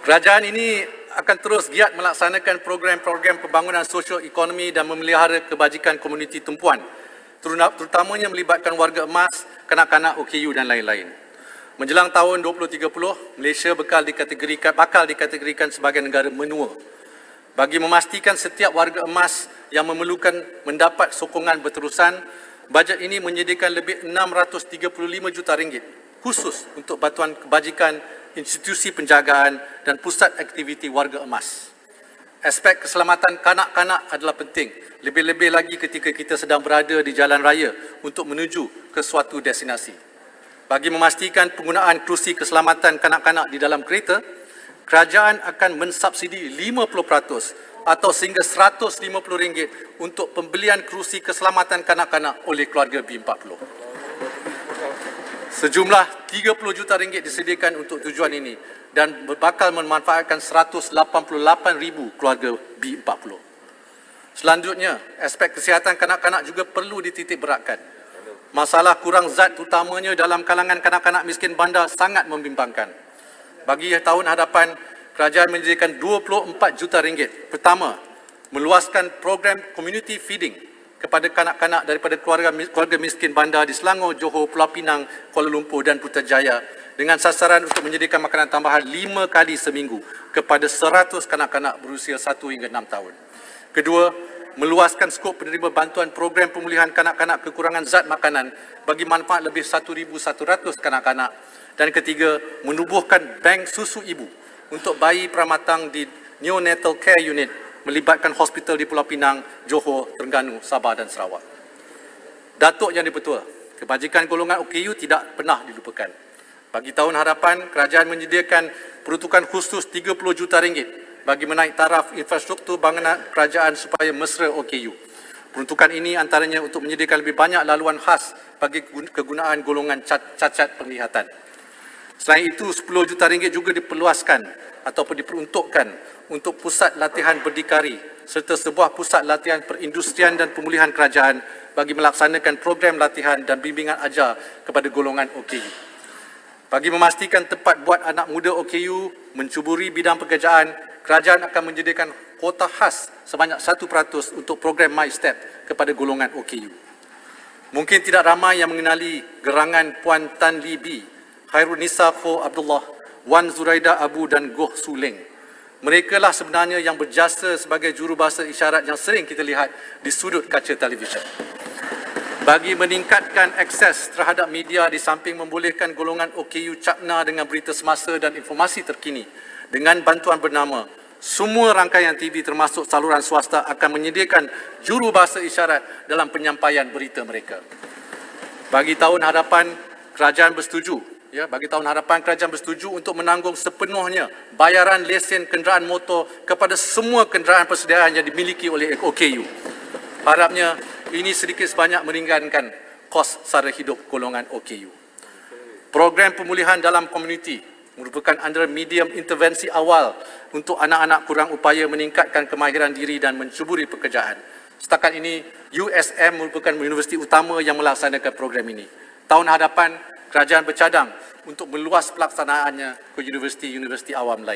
Kerajaan ini akan terus giat melaksanakan program-program pembangunan sosio-ekonomi dan memelihara kebajikan komuniti tumpuan, terutamanya melibatkan warga emas, kanak-kanak OKU dan lain-lain. Menjelang tahun 2030, Malaysia bakal dikategorikan sebagai negara menua. Bagi memastikan setiap warga emas yang memerlukan mendapat sokongan berterusan, bajet ini menyediakan lebih 635 juta ringgit khusus untuk bantuan kebajikan, institusi penjagaan dan pusat aktiviti warga emas. Aspek keselamatan kanak-kanak adalah penting, lebih-lebih lagi ketika kita sedang berada di jalan raya untuk menuju ke suatu destinasi. Bagi memastikan penggunaan kerusi keselamatan kanak-kanak di dalam kereta, kerajaan akan mensubsidi 50% atau sehingga RM150 untuk pembelian kerusi keselamatan kanak-kanak oleh keluarga B40. Sejumlah RM30 juta disediakan untuk tujuan ini dan bakal memanfaatkan 188,000 keluarga B40. Selanjutnya, aspek kesihatan kanak-kanak juga perlu dititik beratkan. Masalah kurang zat utamanya dalam kalangan kanak-kanak miskin bandar sangat membimbangkan. Bagi tahun hadapan, kerajaan menyediakan RM24 juta. Pertama, meluaskan program community feeding kepada kanak-kanak daripada keluarga miskin bandar di Selangor, Johor, Pulau Pinang, Kuala Lumpur dan Putrajaya dengan sasaran untuk menyediakan makanan tambahan 5 kali seminggu kepada 100 kanak-kanak berusia 1 hingga 6 tahun. Kedua, meluaskan skop penerima bantuan program pemulihan kanak-kanak kekurangan zat makanan bagi manfaat lebih 1,100 kanak-kanak. Dan ketiga, menubuhkan bank susu ibu untuk bayi pramatang di Neonatal Care Unit melibatkan hospital di Pulau Pinang, Johor, Terengganu, Sabah dan Sarawak. Datuk Yang di-Pertua, kebajikan golongan OKU tidak pernah dilupakan. Bagi tahun hadapan, kerajaan menyediakan peruntukan khusus RM30 juta bagi menaik taraf infrastruktur bangunan kerajaan supaya mesra OKU. Peruntukan ini antaranya untuk menyediakan lebih banyak laluan khas bagi kegunaan golongan cacat penglihatan. Selain itu, RM10 juta juga diperluaskan ataupun diperuntukkan untuk pusat latihan berdikari serta sebuah pusat latihan perindustrian dan pemulihan kerajaan bagi melaksanakan program latihan dan bimbingan ajar kepada golongan OKU. Bagi memastikan tempat buat anak muda OKU mencuburi bidang pekerjaan, kerajaan akan menyediakan kuota khas sebanyak 1% untuk program MyStep kepada golongan OKU. Mungkin tidak ramai yang mengenali gerangan Puan Tan Lee Bee, Khairul Nisa Kho Abdullah, Wan Zuraida Abu dan Goh Su Leng. Mereka lah sebenarnya yang berjasa sebagai jurubahasa isyarat yang sering kita lihat di sudut kaca televisyen. Bagi meningkatkan akses terhadap media di samping membolehkan golongan OKU capna dengan berita semasa dan informasi terkini, dengan bantuan bernama, semua rangkaian TV termasuk saluran swasta akan menyediakan jurubahasa isyarat dalam penyampaian berita mereka. Bagi tahun hadapan, kerajaan bersetuju untuk menanggung sepenuhnya bayaran lesen kenderaan motor kepada semua kenderaan persediaan yang dimiliki oleh OKU. Harapnya ini sedikit sebanyak meringankan kos sara hidup golongan OKU. Program pemulihan dalam komuniti merupakan antara medium intervensi awal untuk anak-anak kurang upaya meningkatkan kemahiran diri dan mencuburi pekerjaan. Setakat ini, USM merupakan universiti utama yang melaksanakan program ini. Tahun hadapan, kerajaan bercadang untuk meluas pelaksanaannya ke universiti-universiti awam lain.